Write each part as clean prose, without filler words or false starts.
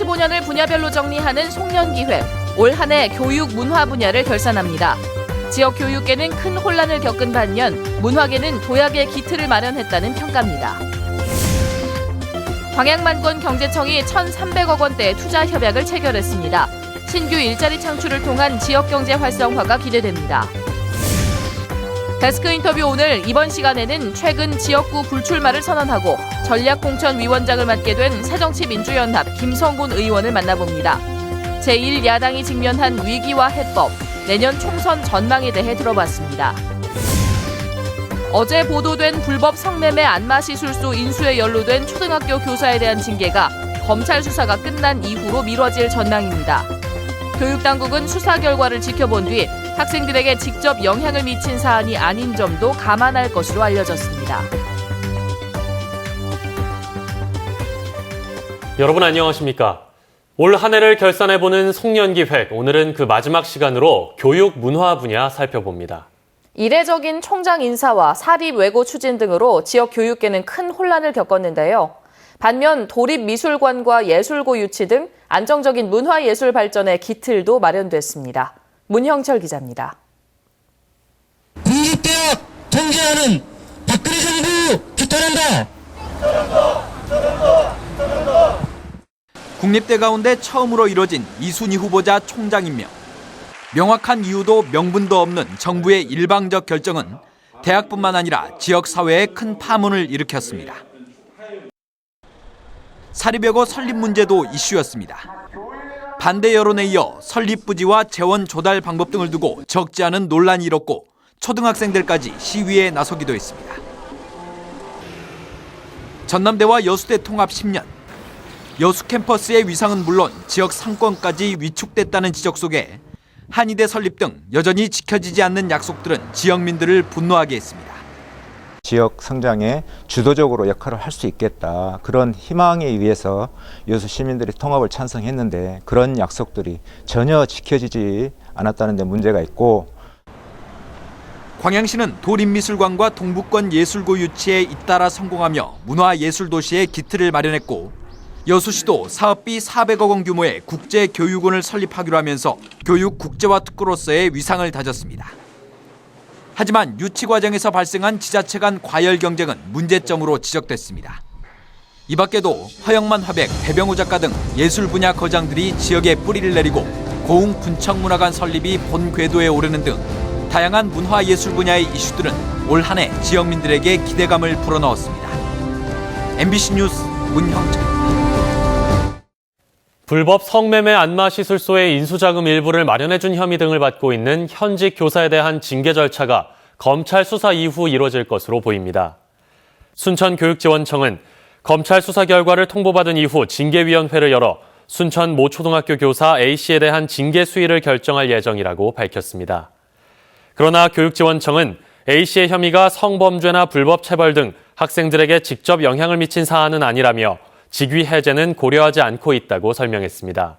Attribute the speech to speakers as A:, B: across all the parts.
A: 2015년을 분야별로 정리하는 송년기획. 올 한 해 교육 문화 분야를 결산합니다. 지역 교육계는 큰 혼란을 겪은 반면 문화계는 도약의 기틀을 마련했다는 평가입니다. 광양만권 경제청이 1,300억 원대의 투자 협약을 체결했습니다. 신규 일자리 창출을 통한 지역 경제 활성화가 기대됩니다. 데스크 인터뷰 오늘 이번 시간에는 최근 지역구 불출마를 선언하고 전략공천위원장을 맡게 된 새정치민주연합 김성곤 의원을 만나봅니다. 제1야당이 직면한 위기와 해법, 내년 총선 전망에 대해 들어봤습니다. 어제 보도된 불법 성매매 안마시술소 인수에 연루된 초등학교 교사에 대한 징계가 검찰 수사가 끝난 이후로 미뤄질 전망입니다. 교육당국은 수사 결과를 지켜본 뒤 학생들에게 직접 영향을 미친 사안이 아닌 점도 감안할 것으로 알려졌습니다.
B: 여러분 안녕하십니까? 올 한 해를 결산해보는 송년기획, 오늘은 그 마지막 시간으로 교육 문화 분야 살펴봅니다.
A: 이례적인 총장 인사와 사립 외고 추진 등으로 지역 교육계는 큰 혼란을 겪었는데요. 반면 도립미술관과 예술고 유치 등 안정적인 문화예술 발전의 기틀도 마련됐습니다. 문형철 기자입니다.
C: 국립대학 통제하는 박근혜 정부 규탄한다.
D: 국립대 가운데 처음으로 이뤄진 이순희 후보자 총장 임명. 명확한 이유도 명분도 없는 정부의 일방적 결정은 대학뿐만 아니라 지역 사회에 큰 파문을 일으켰습니다. 사립외고 설립 문제도 이슈였습니다. 반대 여론에 이어 설립 부지와 재원 조달 방법 등을 두고 적지 않은 논란이 일었고 초등학생들까지 시위에 나서기도 했습니다. 전남대와 여수대 통합 10년. 여수 캠퍼스의 위상은 물론 지역 상권까지 위축됐다는 지적 속에 한의대 설립 등 여전히 지켜지지 않는 약속들은 지역민들을 분노하게 했습니다.
E: 지역 성장에 주도적으로 역할을 할 수 있겠다. 그런 희망에 의해서 여수 시민들이 통합을 찬성했는데 그런 약속들이 전혀 지켜지지 않았다는 데 문제가 있고,
D: 광양시는 도립미술관과 동북권 예술고 유치에 잇따라 성공하며 문화예술도시의 기틀을 마련했고, 여수시도 사업비 400억 원 규모의 국제교육원을 설립하기로 하면서 교육 국제화 특구로서의 위상을 다졌습니다. 하지만 유치 과정에서 발생한 지자체 간 과열 경쟁은 문제점으로 지적됐습니다. 이 밖에도 허영만 화백, 배병우 작가 등 예술 분야 거장들이 지역에 뿌리를 내리고 고흥 군청문화관 설립이 본 궤도에 오르는 등 다양한 문화예술 분야의 이슈들은 올 한 해 지역민들에게 기대감을 불어넣었습니다. MBC 뉴스 문형철입니다.
B: 불법 성매매 안마시술소의 인수자금 일부를 마련해준 혐의 등을 받고 있는 현직 교사에 대한 징계 절차가 검찰 수사 이후 이뤄질 것으로 보입니다. 순천교육지원청은 검찰 수사 결과를 통보받은 이후 징계위원회를 열어 순천 모 초등학교 교사 A씨에 대한 징계 수위를 결정할 예정이라고 밝혔습니다. 그러나 교육지원청은 A씨의 혐의가 성범죄나 불법 체벌 등 학생들에게 직접 영향을 미친 사안은 아니라며 직위 해제는 고려하지 않고 있다고 설명했습니다.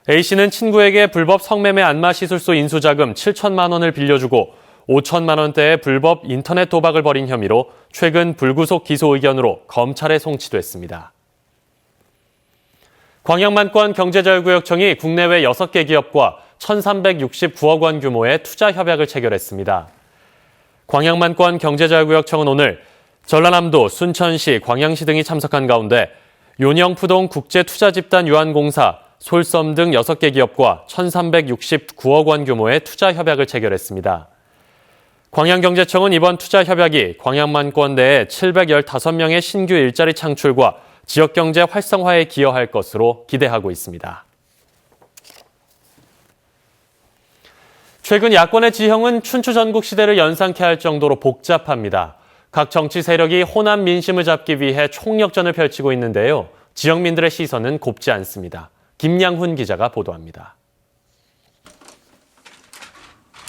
B: A씨는 친구에게 불법 성매매 안마시술소 인수자금 7천만 원을 빌려주고 5천만 원대의 불법 인터넷 도박을 벌인 혐의로 최근 불구속 기소 의견으로 검찰에 송치됐습니다. 광양만권 경제자유구역청이 국내외 6개 기업과 1,369억 원 규모의 투자 협약을 체결했습니다. 광양만권 경제자유구역청은 오늘 전라남도, 순천시, 광양시 등이 참석한 가운데 요녕푸동 국제투자집단 유한공사, 솔섬 등 6개 기업과 1,369억 원 규모의 투자 협약을 체결했습니다. 광양경제청은 이번 투자 협약이 광양만권 내에 715명의 신규 일자리 창출과 지역경제 활성화에 기여할 것으로 기대하고 있습니다. 최근 야권의 지형은 춘추전국 시대를 연상케 할 정도로 복잡합니다. 각 정치 세력이 호남 민심을 잡기 위해 총력전을 펼치고 있는데요. 지역민들의 시선은 곱지 않습니다. 김양훈 기자가 보도합니다.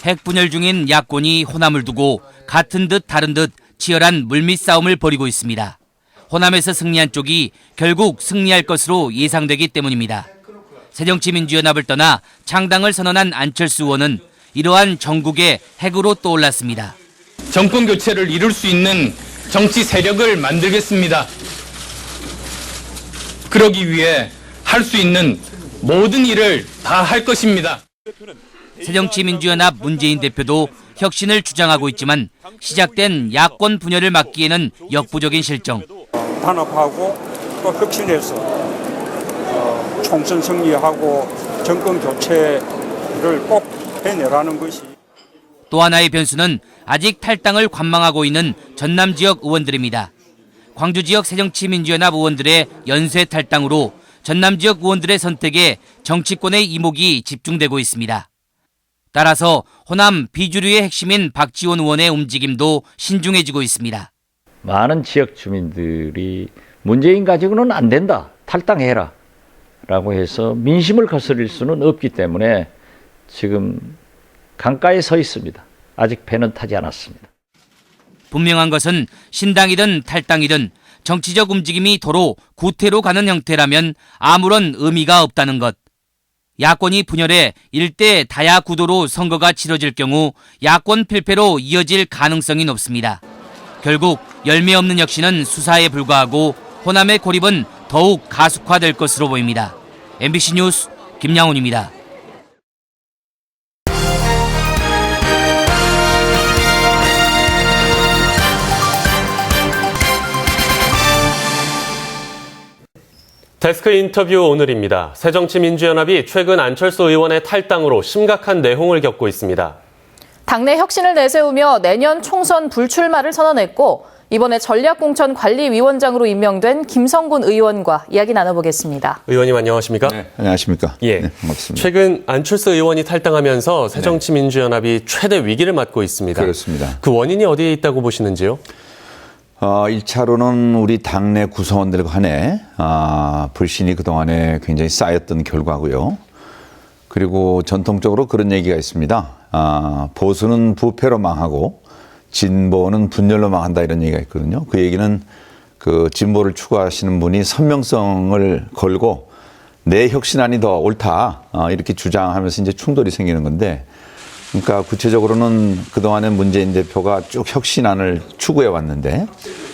F: 핵분열 중인 야권이 호남을 두고 같은 듯 다른 듯 치열한 물밑 싸움을 벌이고 있습니다. 호남에서 승리한 쪽이 결국 승리할 것으로 예상되기 때문입니다. 새정치민주연합을 떠나 창당을 선언한 안철수 의원은 이러한 전국의 핵으로 떠올랐습니다.
G: 정권 교체를 이룰 수 있는 정치 세력을 만들겠습니다. 그러기 위해 할 수 있는 모든 일을 다 할 것입니다.
F: 새정치민주연합 문재인 대표도 혁신을 주장하고 있지만 시작된 야권 분열을 막기에는 역부족인 실정.
H: 단합하고 또 혁신해서 총선 승리하고 정권 교체를 꼭 해내라는 것이.
F: 또 하나의 변수는 아직 탈당을 관망하고 있는 전남 지역 의원들입니다. 광주 지역 새정치민주연합 의원들의 연쇄 탈당으로 전남 지역 의원들의 선택에 정치권의 이목이 집중되고 있습니다. 따라서 호남 비주류의 핵심인 박지원 의원의 움직임도 신중해지고 있습니다.
I: 많은 지역 주민들이 문재인 가지고는 안 된다, 탈당해라 라고 해서 민심을 거스릴 수는 없기 때문에 지금 강가에 서 있습니다. 아직 배는 타지 않았습니다.
F: 분명한 것은 신당이든 탈당이든 정치적 움직임이 도로 구태로 가는 형태라면 아무런 의미가 없다는 것. 야권이 분열해 일대 다야 구도로 선거가 치러질 경우 야권 필패로 이어질 가능성이 높습니다. 결국 열매 없는 혁신은 수사에 불과하고 호남의 고립은 더욱 가속화될 것으로 보입니다. MBC 뉴스 김양훈입니다.
B: 데스크 인터뷰 오늘입니다. 새정치민주연합이 최근 안철수 의원의 탈당으로 심각한 내홍을 겪고 있습니다.
A: 당내 혁신을 내세우며 내년 총선 불출마를 선언했고 이번에 전략공천관리위원장으로 임명된 김성곤 의원과 이야기 나눠보겠습니다.
B: 의원님 안녕하십니까?
J: 네, 안녕하십니까?
B: 예.
J: 네, 반갑습니다.
B: 최근 안철수 의원이 탈당하면서 새정치민주연합이 최대 위기를 맞고 있습니다.
J: 그렇습니다.
B: 그 원인이 어디에 있다고 보시는지요?
J: 1차로는 우리 당내 구성원들 간에 불신이 그동안에 굉장히 쌓였던 결과고요. 그리고 전통적으로 그런 얘기가 있습니다. 보수는 부패로 망하고 진보는 분열로 망한다 이런 얘기가 있거든요. 그 얘기는 그 진보를 추구하시는 분이 선명성을 걸고 내 혁신안이 더 옳다 이렇게 주장하면서 이제 충돌이 생기는 건데, 그러니까 구체적으로는 그동안에 문재인 대표가 쭉 혁신안을 추구해 왔는데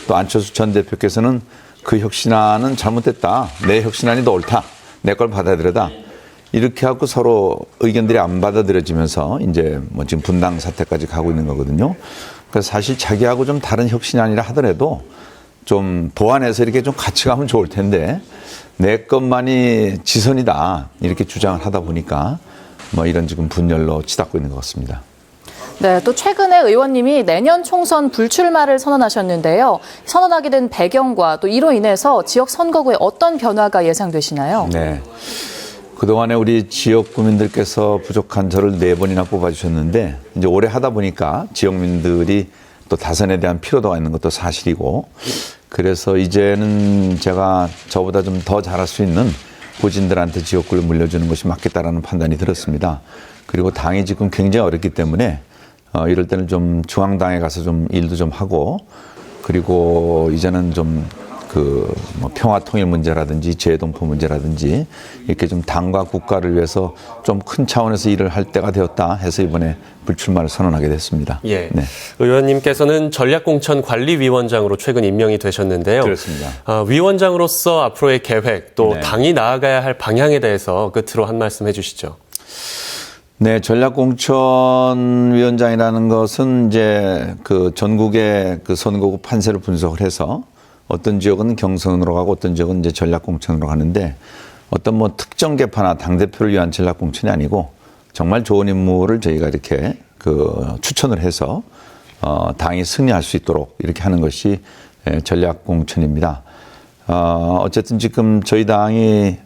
J: 또 안철수 전 대표께서는 그 혁신안은 잘못됐다. 내 혁신안이 더 옳다. 내 걸 받아들여다. 이렇게 하고 서로 의견들이 안 받아들여지면서 이제 뭐 지금 분당 사태까지 가고 있는 거거든요. 그래서 사실 자기하고 좀 다른 혁신안이라 하더라도 좀 보완해서 이렇게 좀 같이 가면 좋을 텐데 내 것만이 지선이다. 이렇게 주장을 하다 보니까 뭐 이런 지금 분열로 치닫고 있는 것 같습니다.
A: 네, 또 최근에 의원님이 내년 총선 불출마를 선언하셨는데요. 선언하게 된 배경과 또 이로 인해서 지역 선거구에 어떤 변화가 예상되시나요?
J: 네. 그동안에 우리 지역 구민들께서 부족한 저를 4번이나 뽑아주셨는데 이제 오래 하다 보니까 지역민들이 또 다선에 대한 피로도가 있는 것도 사실이고, 그래서 이제는 제가 저보다 좀 더 잘할 수 있는 후진들한테 지역구를 물려주는 것이 맞겠다라는 판단이 들었습니다. 그리고 당이 지금 굉장히 어렵기 때문에 이럴 때는 좀 중앙당에 가서 좀 일도 좀 하고, 그리고 이제는 좀 뭐 평화 통일 문제라든지 재해동포 문제라든지 이렇게 좀 당과 국가를 위해서 좀 큰 차원에서 일을 할 때가 되었다 해서 이번에 불출마를 선언하게 됐습니다.
B: 예.
J: 네.
B: 의원님께서는 전략공천관리위원장으로 최근 임명이 되셨는데요.
J: 그렇습니다.
B: 위원장으로서 앞으로의 계획 또
J: 네.
B: 당이 나아가야 할 방향에 대해서 끝으로 한 말씀 해주시죠.
J: 네, 전략공천위원장이라는 것은 이제 그 전국의 그 선거구 판세를 분석을 해서 어떤 지역은 경선으로 가고 어떤 지역은 이제 전략공천으로 가는데, 어떤 뭐 특정 계파나 당대표를 위한 전략공천이 아니고 정말 좋은 인물을 저희가 이렇게 추천을 해서 당이 승리할 수 있도록 이렇게 하는 것이 전략공천입니다. 어쨌든 지금 저희 당이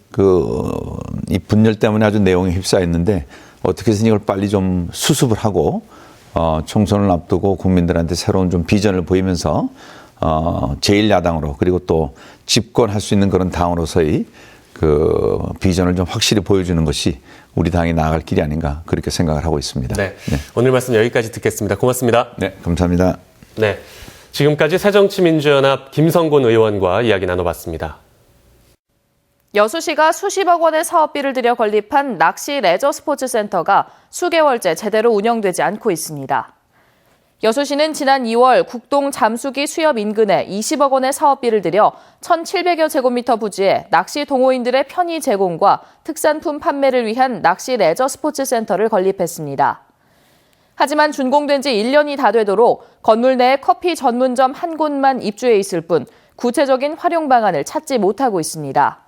J: 이 분열 때문에 아주 내용에 휩싸였는데 어떻게 해서 이걸 빨리 좀 수습을 하고 총선을 앞두고 국민들한테 새로운 좀 비전을 보이면서 제1야당으로 그리고 또 집권할 수 있는 그런 당으로서의 그 비전을 좀 확실히 보여주는 것이 우리 당이 나아갈 길이 아닌가 그렇게 생각을 하고 있습니다.
B: 네. 오늘 말씀 여기까지 듣겠습니다. 고맙습니다.
J: 네, 감사합니다.
B: 네. 지금까지 새정치민주연합 김성곤 의원과 이야기 나눠봤습니다.
A: 여수시가 수십억 원의 사업비를 들여 건립한 낚시 레저 스포츠 센터가 수개월째 제대로 운영되지 않고 있습니다. 여수시는 지난 2월 국동 잠수기 수협 인근에 20억 원의 사업비를 들여 1,700여 제곱미터 부지에 낚시 동호인들의 편의 제공과 특산품 판매를 위한 낚시 레저 스포츠 센터를 건립했습니다. 하지만 준공된 지 1년이 다 되도록 건물 내에 커피 전문점 한 곳만 입주해 있을 뿐 구체적인 활용 방안을 찾지 못하고 있습니다.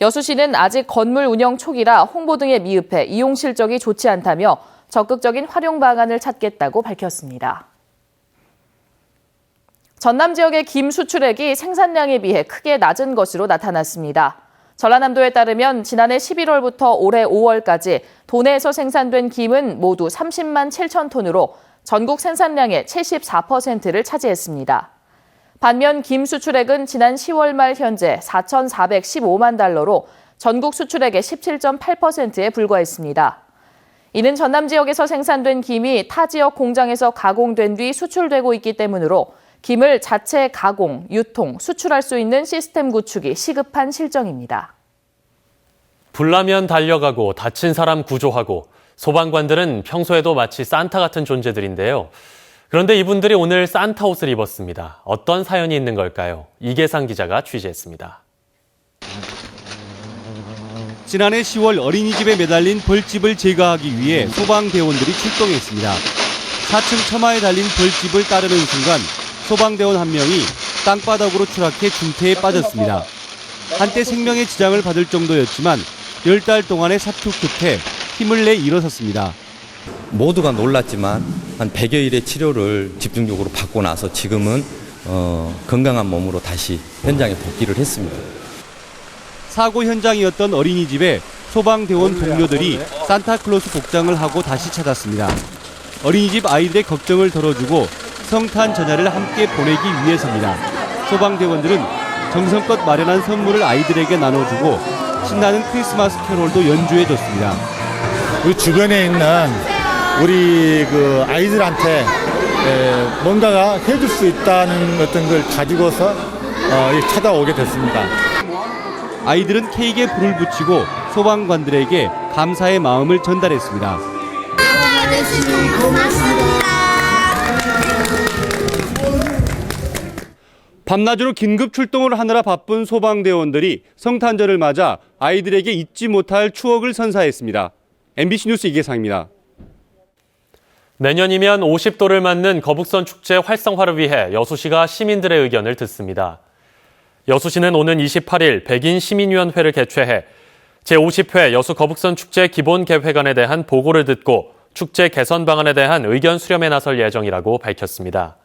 A: 여수시는 아직 건물 운영 초기라 홍보 등에 미흡해 이용 실적이 좋지 않다며 적극적인 활용 방안을 찾겠다고 밝혔습니다. 전남 지역의 김 수출액이 생산량에 비해 크게 낮은 것으로 나타났습니다. 전라남도에 따르면 지난해 11월부터 올해 5월까지 도내에서 생산된 김은 모두 30만 7천 톤으로 전국 생산량의 74%를 차지했습니다. 반면 김 수출액은 지난 10월 말 현재 4,415만 달러로 전국 수출액의 17.8%에 불과했습니다. 이는 전남 지역에서 생산된 김이 타 지역 공장에서 가공된 뒤 수출되고 있기 때문으로 김을 자체 가공, 유통, 수출할 수 있는 시스템 구축이 시급한 실정입니다.
B: 불나면 달려가고 다친 사람 구조하고 소방관들은 평소에도 마치 산타 같은 존재들인데요. 그런데 이분들이 오늘 산타 옷을 입었습니다. 어떤 사연이 있는 걸까요? 이계상 기자가 취재했습니다.
K: 지난해 10월 어린이집에 매달린 벌집을 제거하기 위해 소방대원들이 출동했습니다. 4층 처마에 달린 벌집을 따르는 순간 소방대원 한 명이 땅바닥으로 추락해 중태에 빠졌습니다. 한때 생명의 지장을 받을 정도였지만 10달 동안의 사투 끝에 힘을 내 일어섰습니다.
L: 모두가 놀랐지만 한 100여일의 치료를 집중적으로 받고 나서 지금은 건강한 몸으로 다시 현장에 복귀를 했습니다.
K: 사고 현장이었던 어린이집에 소방대원 동료들이 산타클로스 복장을 하고 다시 찾았습니다. 어린이집 아이들의 걱정을 덜어주고 성탄 전야를 함께 보내기 위해서입니다. 소방대원들은 정성껏 마련한 선물을 아이들에게 나눠주고 신나는 크리스마스 캐롤도 연주해줬습니다.
M: 우리 주변에 있는 우리 아이들한테 뭔가가 해줄 수 있다는 어떤 걸 가지고서 찾아오게 됐습니다.
K: 아이들은 케이크에 불을 붙이고 소방관들에게 감사의 마음을 전달했습니다. 밤낮으로 긴급 출동을 하느라 바쁜 소방대원들이 성탄절을 맞아 아이들에게 잊지 못할 추억을 선사했습니다. MBC 뉴스 이계상입니다.
B: 내년이면 50도를 맞는 거북선 축제 활성화를 위해 여수시가 시민들의 의견을 듣습니다. 여수시는 오는 28일 백인 시민위원회를 개최해 제50회 여수 거북선 축제 기본 계획안에 대한 보고를 듣고 축제 개선 방안에 대한 의견 수렴에 나설 예정이라고 밝혔습니다.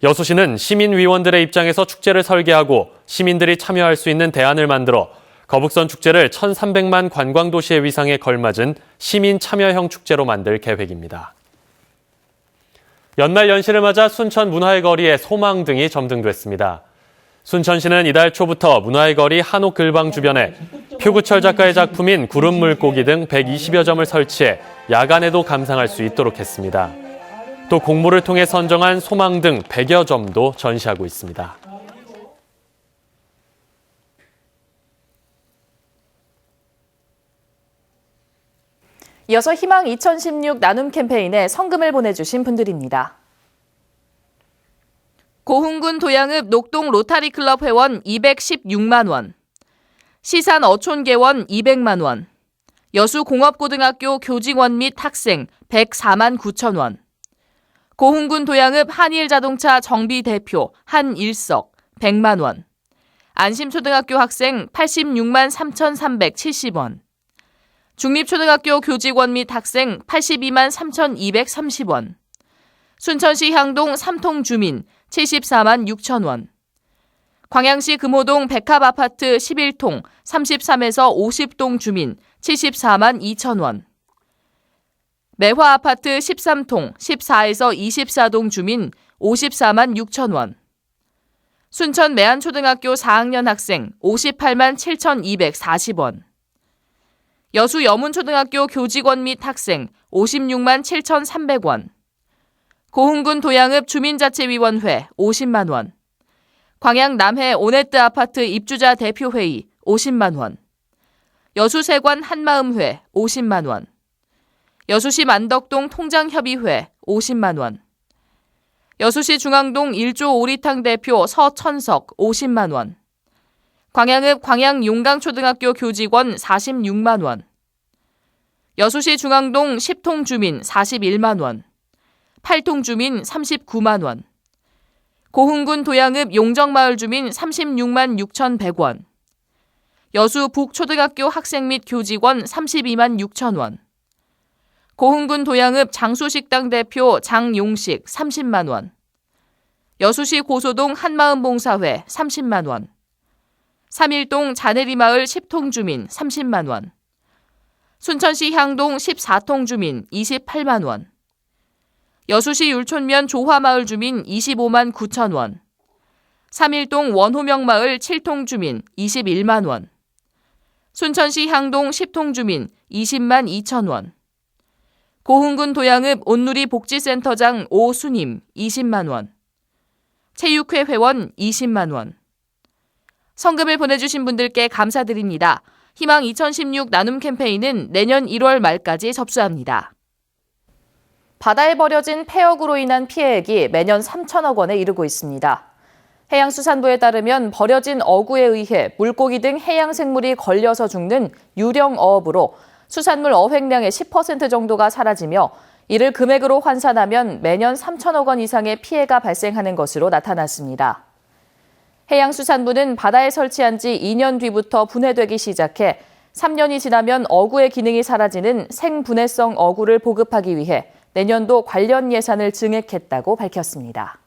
B: 여수시는 시민위원들의 입장에서 축제를 설계하고 시민들이 참여할 수 있는 대안을 만들어 거북선 축제를 1,300만 관광도시의 위상에 걸맞은 시민 참여형 축제로 만들 계획입니다. 연말 연시를 맞아 순천 문화의 거리에 소망등이 점등됐습니다. 순천시는 이달 초부터 문화의 거리 한옥 글방 주변에 표구철 작가의 작품인 구름 물고기 등 120여 점을 설치해 야간에도 감상할 수 있도록 했습니다. 또 공모를 통해 선정한 소망등 100여 점도 전시하고 있습니다.
A: 이어서 희망 2016 나눔 캠페인에 성금을 보내주신 분들입니다. 고흥군 도양읍 녹동 로타리클럽 회원 216만 원, 시산 어촌개원 200만 원, 여수공업고등학교 교직원 및 학생 104만 9천 원, 고흥군 도양읍 한일자동차 정비대표 한일석 100만 원, 안심초등학교 학생 86만 3,370원, 중립초등학교 교직원 및 학생 82만 3,230원, 순천시 향동 삼통 주민 74만 6천 원, 광양시 금호동 백합아파트 11통 33에서 50동 주민 74만 2천 원, 매화아파트 13통 14에서 24동 주민 54만 6천 원, 순천 매안초등학교 4학년 학생 58만 7,240원, 여수 여문초등학교 교직원 및 학생 56만 7,300원, 고흥군 도양읍 주민자치위원회 50만 원, 광양 남해 오네트 아파트 입주자 대표회의 50만 원, 여수세관 한마음회 50만 원, 여수시 만덕동 통장협의회 50만 원, 여수시 중앙동 1조 오리탕 대표 서천석 50만 원. 광양읍 광양용강초등학교 교직원 46만 원. 여수시 중앙동 10통 주민 41만 원. 8통 주민 39만 원. 고흥군 도양읍 용정마을 주민 36만 6,100원. 여수 북초등학교 학생 및 교직원 32만 6천 원. 고흥군 도양읍 장수식당 대표 장용식 30만 원. 여수시 고소동 한마음봉사회 30만 원. 3일동 자내리마을 10통 주민 30만 원. 순천시 향동 14통 주민 28만 원. 여수시 율촌면 조화마을 주민 25만 9천 원. 3일동 원호명마을 7통 주민 21만 원. 순천시 향동 10통 주민 20만 2천 원. 고흥군 도양읍 온누리 복지센터장 오수님 20만 원. 체육회 회원 20만 원. 성금을 보내주신 분들께 감사드립니다. 희망 2016 나눔 캠페인은 내년 1월 말까지 접수합니다. 바다에 버려진 폐역으로 인한 피해액이 매년 3천억 원에 이르고 있습니다. 해양수산부에 따르면 버려진 어구에 의해 물고기 등 해양생물이 걸려서 죽는 유령 어업으로 수산물 어획량의 10% 정도가 사라지며 이를 금액으로 환산하면 매년 3천억 원 이상의 피해가 발생하는 것으로 나타났습니다. 해양수산부는 바다에 설치한 지 2년 뒤부터 분해되기 시작해 3년이 지나면 어구의 기능이 사라지는 생분해성 어구를 보급하기 위해 내년도 관련 예산을 증액했다고 밝혔습니다.